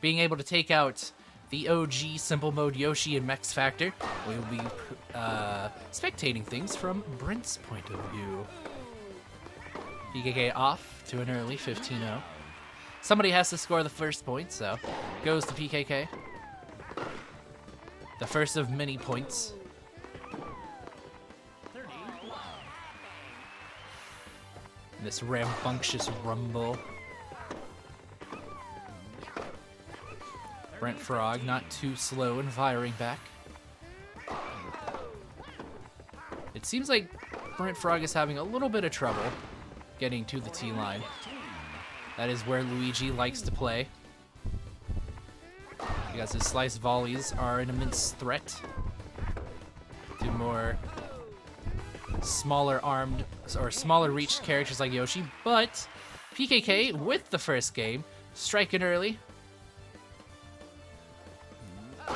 being able to take out the OG Simple Mode Yoshi and Mex Factor, we will be spectating things from Brent's point of view. PkK off to an early 15-0. Somebody has to score the first point, so goes to PkK. The first of many points. This rambunctious rumble. BrentFrog not too slow in firing back. It seems like BrentFrog is having a little bit of trouble getting to the T-line. That is where Luigi likes to play, because his slice volleys are an immense threat to more smaller armed or smaller reached characters like Yoshi. But PkK with the first game, striking early,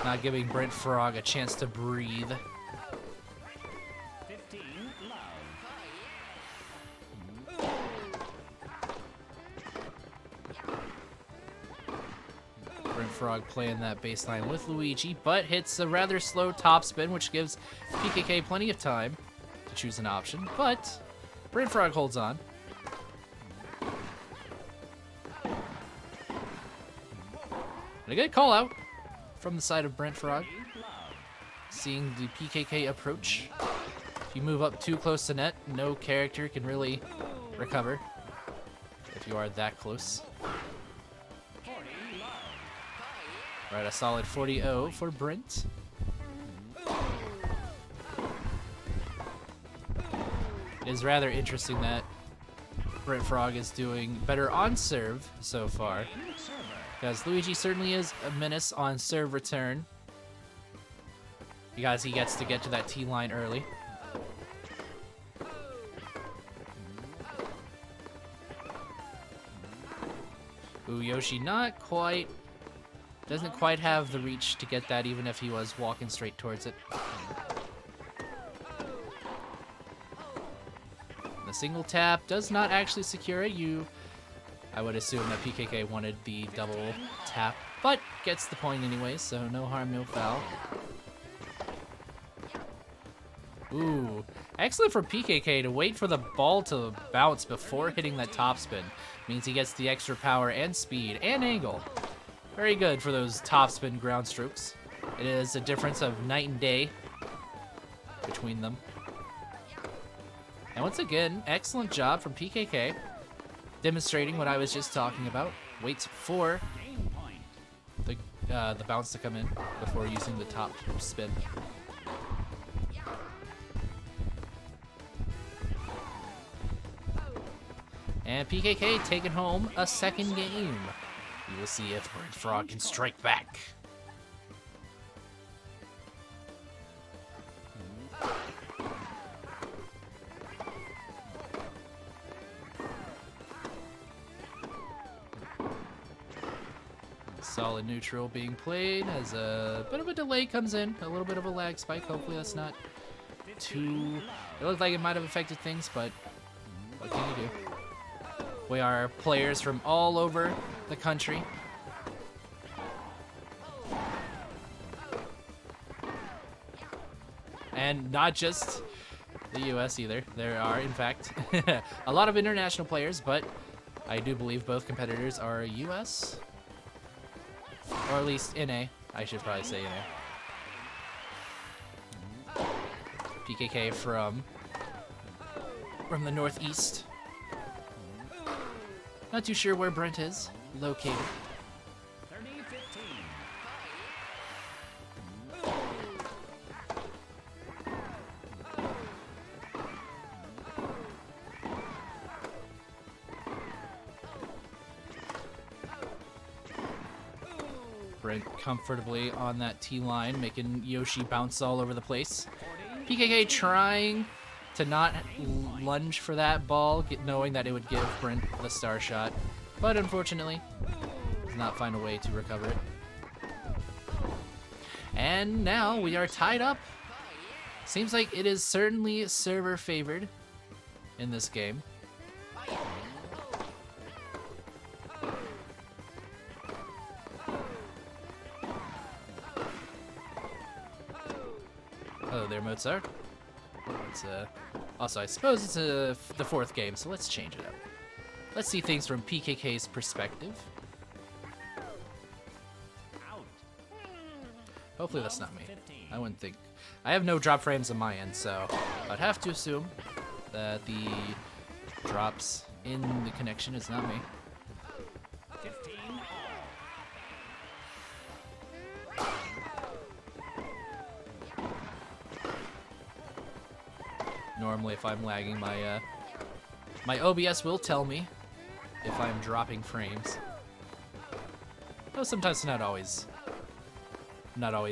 not giving BrentFrog a chance to breathe. BrentFrog playing that baseline with Luigi, but hits a rather slow topspin, which gives PkK plenty of time to choose an option, but BrentFrog holds on. And a good call out from the side of BrentFrog, seeing the PkK approach. If you move up too close to net, no character can really recover if you are that close. Right, a solid 40-0 for Brent. It is rather interesting that BrentFrog is doing better on serve so far, because Luigi certainly is a menace on serve return, because he gets to get to that T-line early. Ooh, Yoshi not quite, doesn't quite have the reach to get that, even if he was walking straight towards it. The single tap does not actually secure it. I would assume that PkK wanted the double tap, but gets the point anyway, so no harm, no foul. Ooh, excellent for PkK to wait for the ball to bounce before hitting that topspin. Means he gets the extra power and speed and angle. Very good for those topspin ground strokes. It is a difference of night and day between them. And once again, excellent job from PkK, demonstrating what I was just talking about. Waits for the bounce to come in before using the top spin. And PkK taking home a second game. We will see if BrentFrog can strike back. Solid neutral being played as a bit of a delay comes in, a little bit of a lag spike. Hopefully that's not too... It looked like it might have affected things, but what can you do? We are players from all over the country. And not just the US either. There are, in fact, a lot of international players, but I do believe both competitors are US. Or at least NA. I should probably say NA. PkK from the Northeast. Not too sure where Brent is located. 30-15. Brent comfortably on that T-line, making Yoshi bounce all over the place. PkK trying to not lunge for that ball, knowing that it would give Brent the star shot, but unfortunately does not find a way to recover it. And now we are tied up. Seems like it is certainly server favored in this game. Hello there, Mozart. It's, also, I suppose it's the 4th game, so let's change it up. Let's see things from PkK's perspective. Hopefully that's not me. I wouldn't think. I have no drop frames on my end, so I'd have to assume that the drops in the connection is not me. 15. Normally, if I'm lagging, my OBS will tell me if I'm dropping frames. Though sometimes not always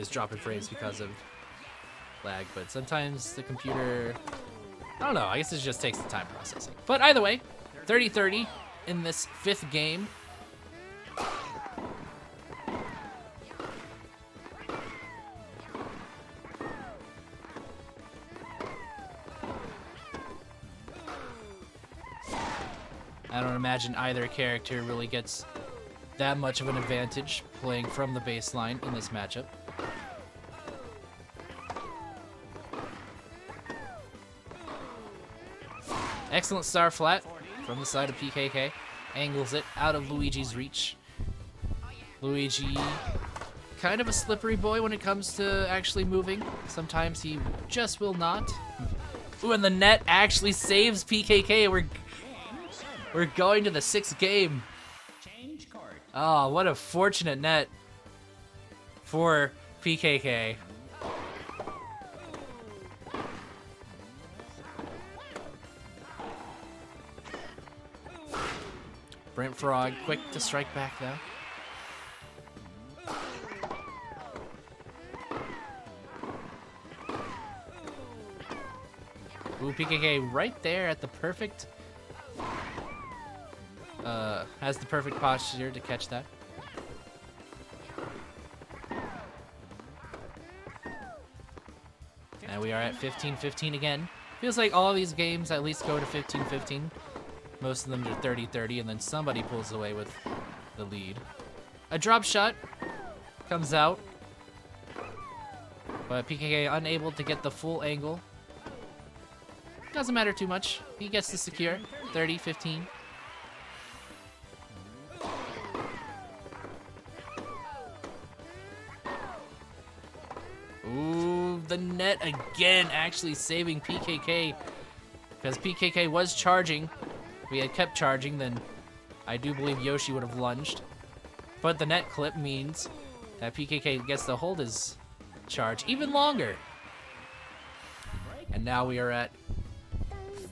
dropping frames because of lag, but sometimes the computer, I don't know, I guess it just takes the time processing. But either way, 30-30 in this 5th game. I don't imagine either character really gets that much of an advantage playing from the baseline in this matchup. Excellent star flat from the side of PkK. Angles it out of Luigi's reach. Luigi, kind of a slippery boy when it comes to actually moving. Sometimes he just will not. Ooh, and the net actually saves PkK. We're going to the 6th game. Oh, what a fortunate net for PkK. BrentFrog, quick to strike back though. Ooh, PkK right there at the perfect, has the perfect posture to catch that. And we are at 15-15 again. Feels like all of these games at least go to 15-15. Most of them are 30-30, and then somebody pulls away with the lead. A drop shot comes out, but PkK unable to get the full angle. Doesn't matter too much. He gets to secure 30-15. Ooh, the net again actually saving PkK, because PkK was charging. If we had kept charging, then I do believe Yoshi would have lunged. But the net clip means that PkK gets to hold his charge even longer. And now we are at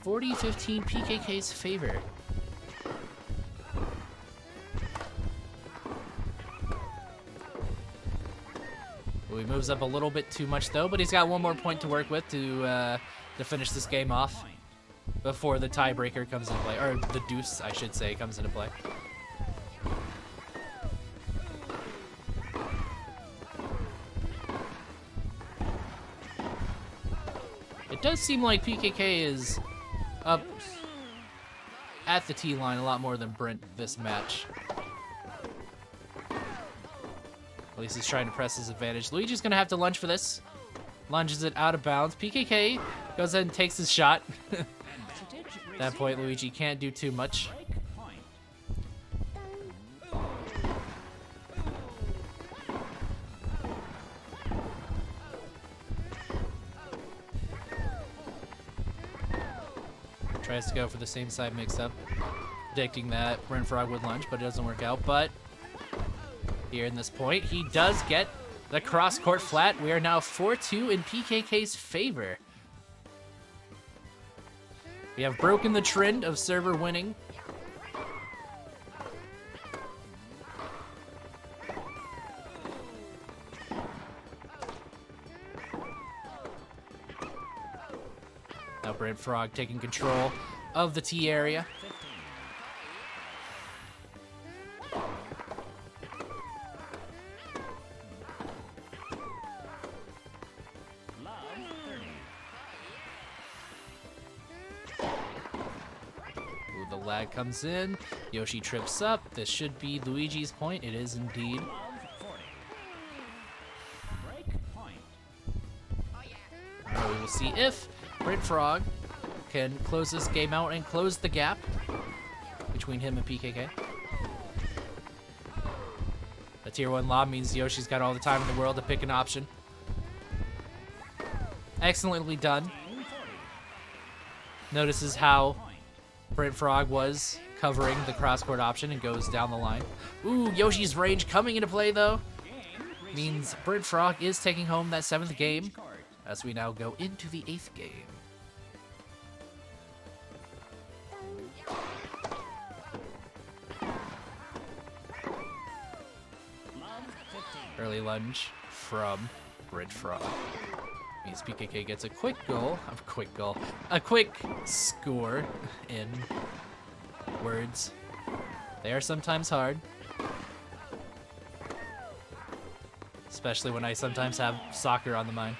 40-15 PkK's favor. He moves up a little bit too much though, but he's got one more point to work with to finish this game off before the tiebreaker comes into play, or the deuce, I should say, comes into play. It does seem like PkK is up at the T-line a lot more than Brent this match. At least he's trying to press his advantage. Luigi's gonna have to lunge for this. Lunges it out of bounds. PkK goes ahead and takes his shot. At that point, Luigi can't do too much. Tries to go for the same side mix-up, predicting that BrentFrog would lunge, but it doesn't work out. But here in this point, he does get the cross-court flat. We are now 4-2 in PkK's favor. We have broken the trend of server winning. Now BrentFrog taking control of the T area. Ooh, the lag comes in. Yoshi trips up. This should be Luigi's point. It is indeed. will see if BrentFrog can close this game out and close the gap between him and PkK. The tier 1 lob means Yoshi's got all the time in the world to pick an option. Excellently done. Notices how BrentFrog was covering the cross-court option and goes down the line. Ooh, Yoshi's range coming into play, though. Means BrentFrog is taking home that 7th game as we now go into the 8th game. Early lunge from BrentFrog. Means PkK gets a quick score in words. They are sometimes hard. Especially when I sometimes have soccer on the mind.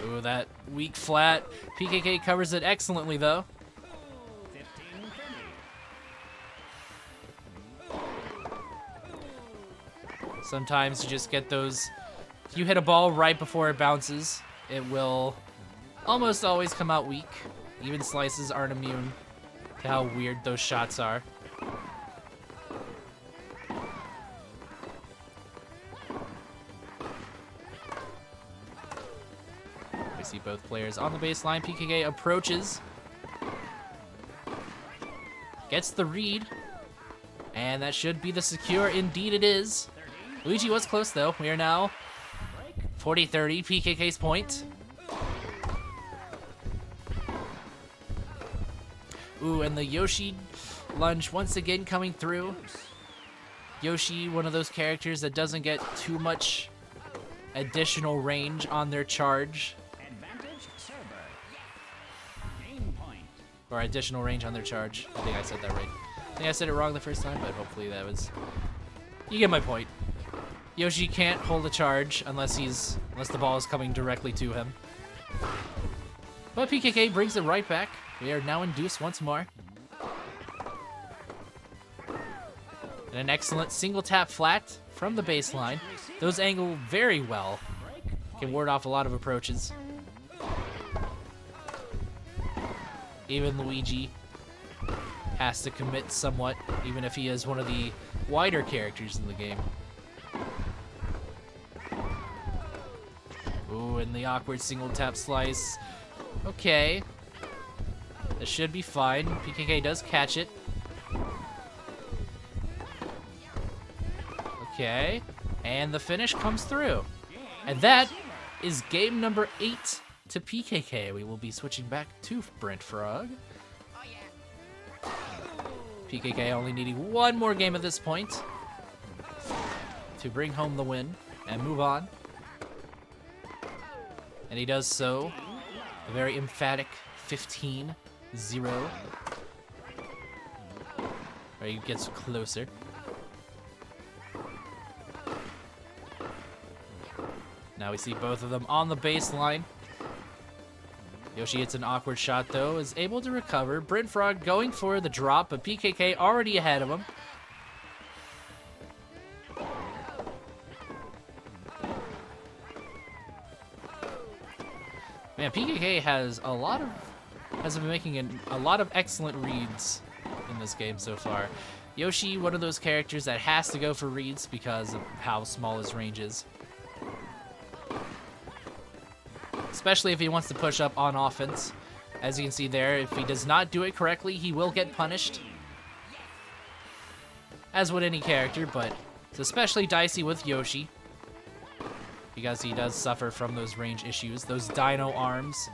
Ooh, that weak flat. PkK covers it excellently, though. Sometimes you just get those, if you hit a ball right before it bounces, it will almost always come out weak. Even slices aren't immune to how weird those shots are. We see both players on the baseline. PkK approaches, gets the read, and that should be the secure. Indeed it is. Luigi was close, though. We are now 40-30, PkK's point. Ooh, and the Yoshi lunge once again coming through. Yoshi, one of those characters that doesn't get too much additional range on their charge. Or additional range on their charge. I think I said that right. I think I said it wrong the first time, but hopefully that was... You get my point. Yoshi can't hold a charge unless the ball is coming directly to him. But PkK brings it right back. We are now in deuce once more. And an excellent single tap flat from the baseline. Those angle very well. Can ward off a lot of approaches. Even Luigi has to commit somewhat, even if he is one of the wider characters in the game. Ooh, and the awkward single tap slice. Okay. This should be fine. PkK does catch it. Okay. And the finish comes through. And that is game number 8 to PkK. We will be switching back to BrentFrog. PkK only needing one more game at this point to bring home the win and move on. And he does so. A very emphatic 15-0. Where he gets closer. Now we see both of them on the baseline. Yoshi hits an awkward shot, though, is able to recover. BrentFrog going for the drop, but PkK already ahead of him. Man, PkK has been making a lot of excellent reads in this game so far. Yoshi, one of those characters that has to go for reads because of how small his range is. Especially if he wants to push up on offense. As you can see there, if he does not do it correctly, he will get punished. As would any character, but it's especially dicey with Yoshi. Because he does suffer from those range issues, those dino arms.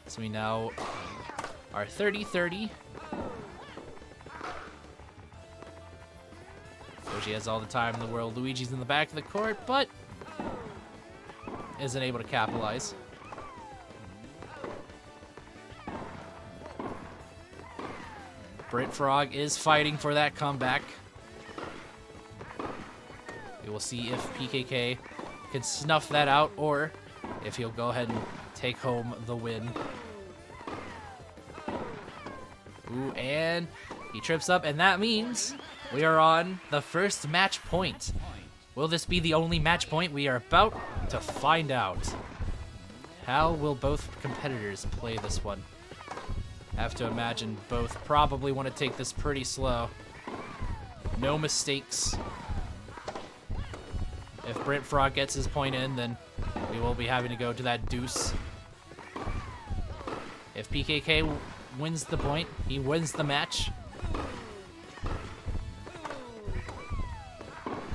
So we now are 30-30. Yoshi has all the time in the world. Luigi's in the back of the court, but isn't able to capitalize. BrentFrog is fighting for that comeback. We will see if PkK can snuff that out or if he'll go ahead and take home the win. Ooh, and He trips up, and that means we are on the first match point. Will this be the only match point? We are about to find out. How will both competitors play this one? Have to imagine both probably want to take this pretty slow. No mistakes. If BrentFrog gets his point in, then we will be having to go to that deuce. If PkK wins the point, he wins the match.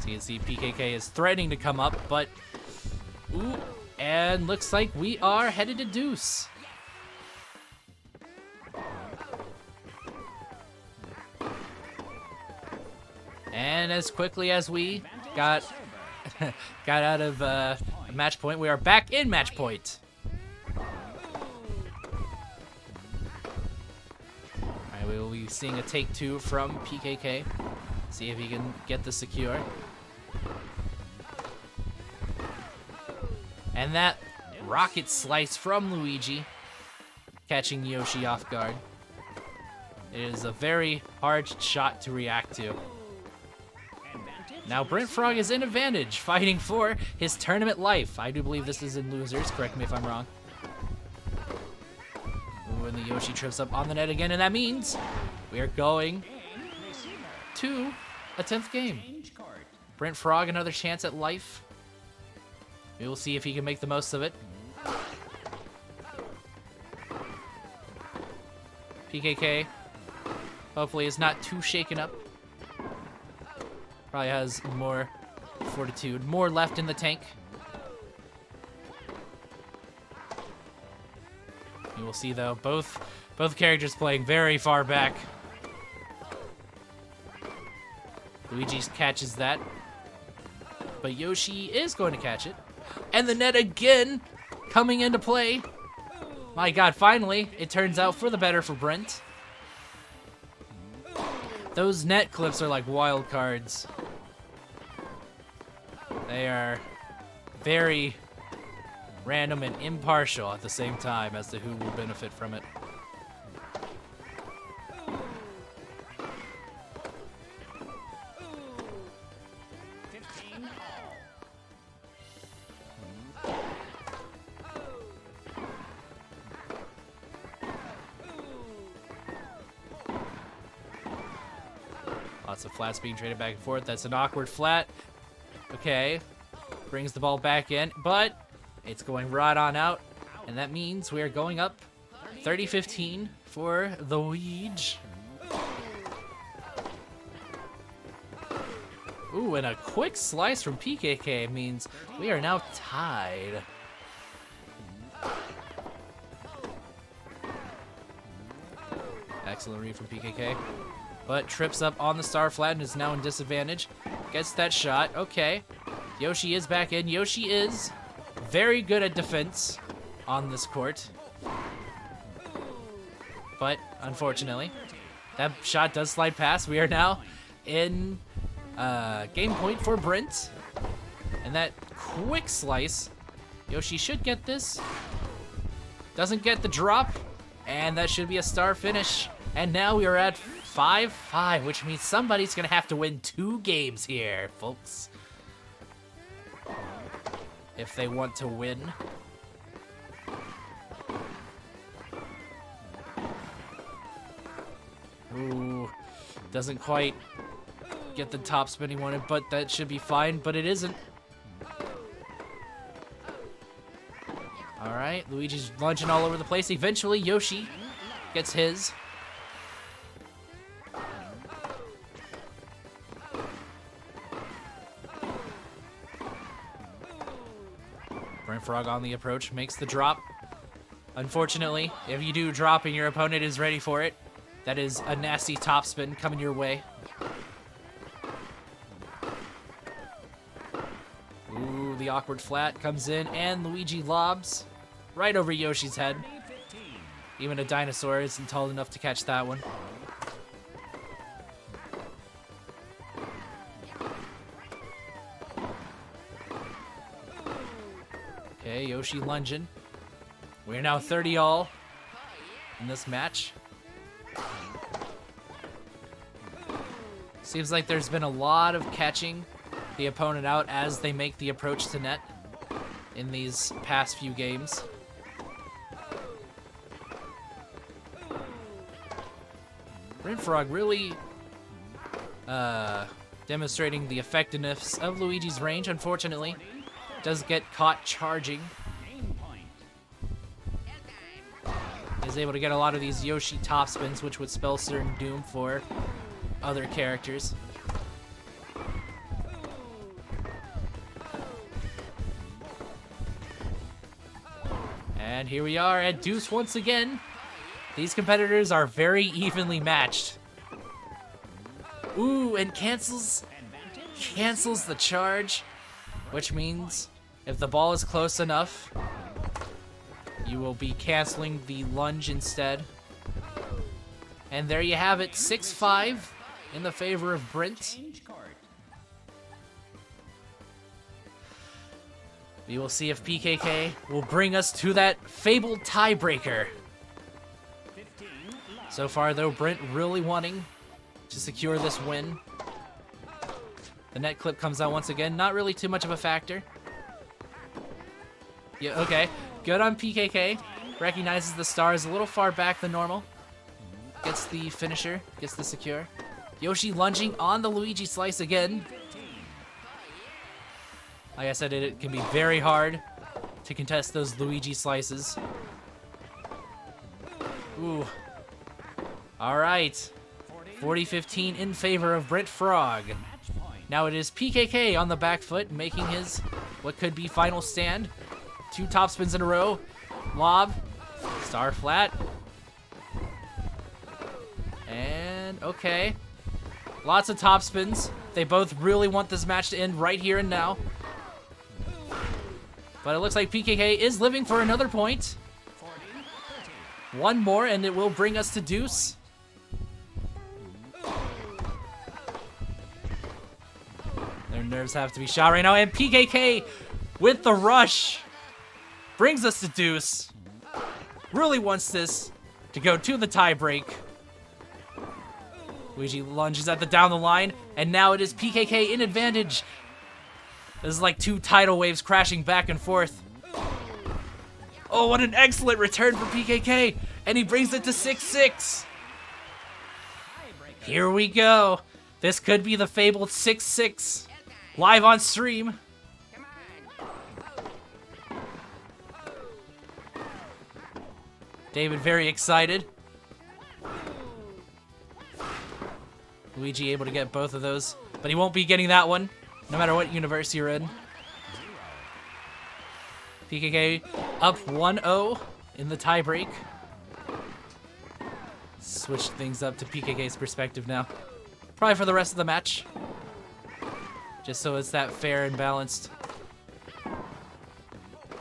So you can see PkK is threatening to come up, but... Ooh, and looks like we are headed to deuce. And as quickly as we got out of match point, we are back in match point. Alright, we will be seeing a take two from PkK. See if he can get the secure. And that rocket slice from Luigi, catching Yoshi off guard. It is a very hard shot to react to. Now BrentFrog is in advantage, fighting for his tournament life. I do believe this is in losers, correct me if I'm wrong. Ooh, and the Yoshi trips up on the net again, and that means we are going to a 10th game. BrentFrog, another chance at life. We will see if he can make the most of it. PkK, hopefully, is not too shaken up. Probably has more fortitude, more left in the tank. You will see, though, both characters playing very far back. Luigi catches that, but Yoshi is going to catch it. And the net again coming into play. My God, finally, it turns out for the better for Brent. Those net clips are like wild cards. They are very random and impartial at the same time as to who will benefit from it. Lots of flats being traded back and forth. That's an awkward flat. Okay. Brings the ball back in, but it's going right on out. And that means we are going up 30-15 for the Luigi. Ooh, and a quick slice from PkK means we are now tied. Excellent read from PkK. But trips up on the star flat and is now in disadvantage. Gets that shot. Okay. Yoshi is back in. Yoshi is very good at defense on this court. But, unfortunately, that shot does slide past. We are now in game point for Brent. And that quick slice. Yoshi should get this. Doesn't get the drop. And that should be a star finish. And now we are at 5-5, which means somebody's going to have to win 2 games here, folks. If they want to win. Ooh, doesn't quite get the top spin he wanted, but that should be fine, but it isn't. All right, Luigi's lunging all over the place. Eventually, Yoshi gets his. BrentFrog on the approach, makes the drop. Unfortunately, if you do drop and your opponent is ready for it, that is a nasty topspin coming your way. Ooh, the awkward flat comes in, and Luigi lobs right over Yoshi's head. Even a dinosaur isn't tall enough to catch that one. Okay, Yoshi lunging. We're now 30-all in this match. Seems like there's been a lot of catching the opponent out as they make the approach to net in these past few games. BrentFrog really demonstrating the effectiveness of Luigi's range. Unfortunately, does get caught charging. Is able to get a lot of these Yoshi topspins, which would spell certain doom for other characters. And here we are at deuce once again. These competitors are very evenly matched. Ooh, and cancels the charge, which means if the ball is close enough, you will be canceling the lunge instead. And there you have it, 6-5 in the favor of Brent. We will see if PkK will bring us to that fabled tiebreaker. So far, though, Brent really wanting to secure this win. The net clip comes out once again. Not really too much of a factor. Yeah, okay. Good on PkK. Recognizes the star is a little far back than normal. Gets the finisher. Gets the secure. Yoshi lunging on the Luigi slice again. Like I said, it can be very hard to contest those Luigi slices. Ooh. All right. 40-15 in favor of BrentFrog. Now it is PkK on the back foot, making his what could be final stand. 2 top spins in a row. Lob. Star flat. And okay. Lots of top spins. They both really want this match to end right here and now. But it looks like PkK is living for another point. One more and it will bring us to deuce. Their nerves have to be shot right now, and PkK with the rush brings us to deuce. Really wants this to go to the tiebreak. Luigi lunges at the down the line, and now it is PkK in advantage. This is like 2 tidal waves crashing back and forth. Oh, what an excellent return for PkK, and he brings it to 6-6. Here we go. This could be the fabled 6-6. Live on stream. David very excited. Luigi able to get both of those, but he won't be getting that one, no matter what universe you're in. PkK up 1-0 in the tiebreak. Switch things up to PkK's perspective now. Probably for the rest of the match. Just so it's that fair and balanced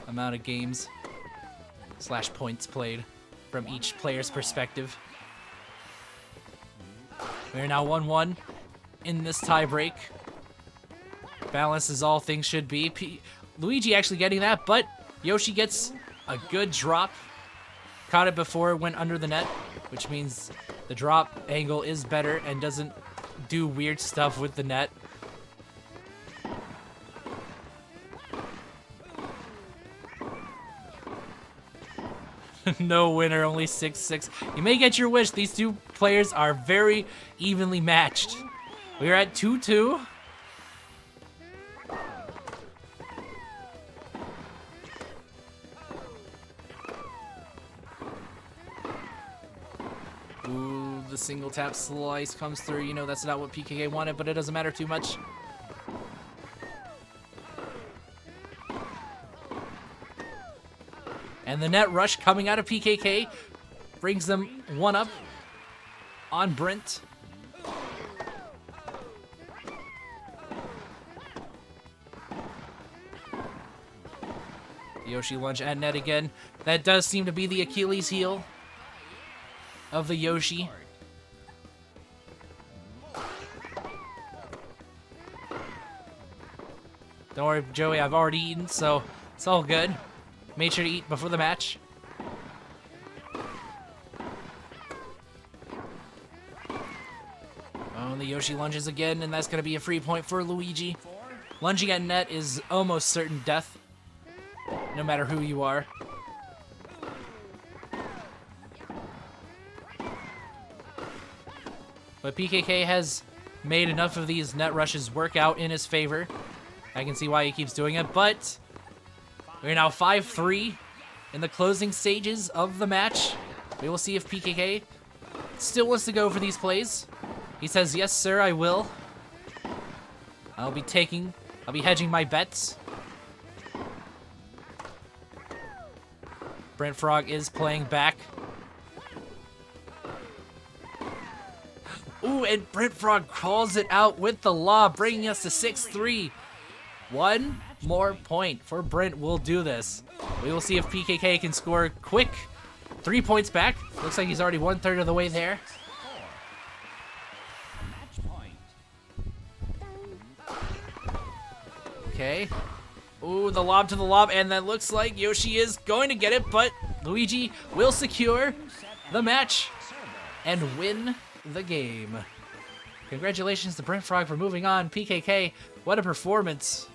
amount of games / points played from each player's perspective. We are now 1-1 in this tiebreak. Balance is all things should be. Luigi actually getting that, but Yoshi gets a good drop. Caught it before it went under the net, which means the drop angle is better and doesn't do weird stuff with the net. No winner, only 6-6. You may get your wish. These 2 players are very evenly matched. We are at 2-2. Ooh, the single tap slice comes through. You know that's not what PkK wanted, but it doesn't matter too much. And the net rush coming out of PkK brings them 1 up on Brent. Yoshi lunge at net again. That does seem to be the Achilles heel of the Yoshi. Don't worry, Joey, I've already eaten, so it's all good. Made sure to eat before the match. Oh, and the Yoshi lunges again, and that's going to be a free point for Luigi. Lunging at net is almost certain death, no matter who you are. But PkK has made enough of these net rushes work out in his favor. I can see why he keeps doing it, but we're now 5-3 in the closing stages of the match. We will see if PkK still wants to go for these plays. He says, yes, sir, I will. I'll be hedging my bets. BrentFrog is playing back. Ooh, and BrentFrog calls it out with the lob, bringing us to 6-3. One more point for Brent will do this. We will see if PkK can score quick. 3 points back. Looks like he's already 1/3 of the way there. Okay. Ooh, the lob to the lob, and that looks like Yoshi is going to get it, but Luigi will secure the match and win the game. Congratulations to BrentFrog for moving on. PkK, what a performance.